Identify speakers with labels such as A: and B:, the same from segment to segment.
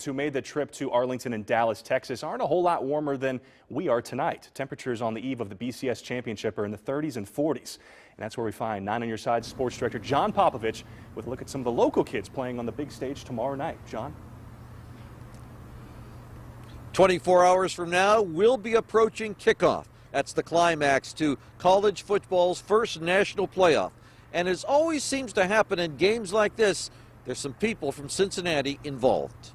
A: who made the trip to Arlington and Dallas, Texas, aren't a whole lot warmer than we are tonight. Temperatures on the eve of the BCS championship are in the 30s and 40s. And that's where we find 9 on Your Side sports director John Popovich with a look at some of the local kids playing on the big stage tomorrow night. John?
B: 24 hours from now, we'll be approaching kickoff. That's the climax to college football's first national playoff. And as always seems to happen in games like this, there's some people from Cincinnati involved.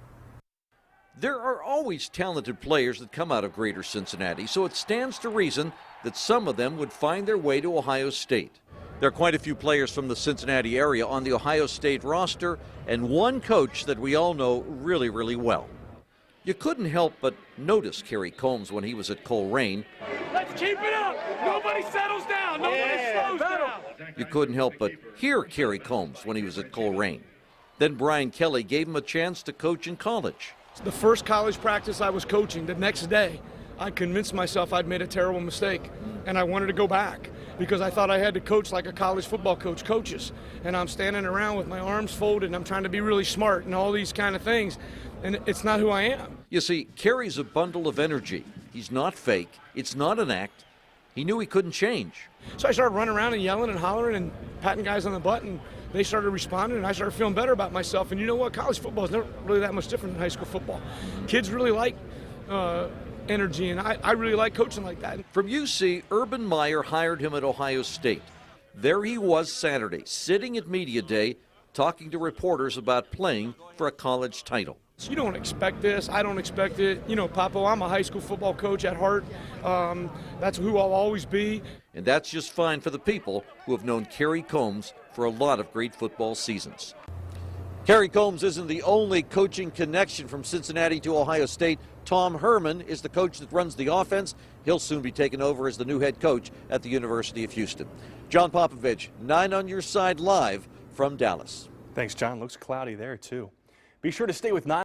B: There are always talented players that come out of Greater Cincinnati, so it stands to reason that some of them would find their way to Ohio State. There are quite a few players from the Cincinnati area on the Ohio State roster, and one coach that we all know really, really well. You couldn't help but notice Kerry Combs when he was at Coleraine.
C: Let's keep it up! Nobody settles down! Nobody slows down!
B: You couldn't help but hear Kerry Combs when he was at Coleraine. Then Brian Kelly gave him a chance to coach in college.
D: The first college practice I was coaching, the next day, I convinced myself I'd made a terrible mistake, and I wanted to go back because I thought I had to coach like a college football coach coaches. And I'm standing around with my arms folded, and I'm trying to be really smart and all these kind of things, and it's not who I am.
B: You see, Kerry's a bundle of energy. He's not fake. It's not an act. He knew he couldn't change.
D: So I started running around and yelling and hollering and patting guys on the butt, and they started responding, and I started feeling better about myself. And you know what? College football is not really that much different than high school football. Kids really like energy, and I really like coaching like that.
B: From UC, Urban Meyer hired him at Ohio State. There he was Saturday, sitting at Media Day, talking to reporters about playing for a college title.
D: So you don't expect this. I don't expect it. You know, Popo, I'm a high school football coach at heart. That's who I'll always be.
B: And that's just fine for the people who have known Kerry Combs for a lot of great football seasons. Kerry Combs isn't the only coaching connection from Cincinnati to Ohio State. Tom Herman is the coach that runs the offense. He'll soon be taken over as the new head coach at the University of Houston. John Popovich, 9 on Your Side live from Dallas.
A: Thanks, John. Looks cloudy there, too. Be sure to stay with 9.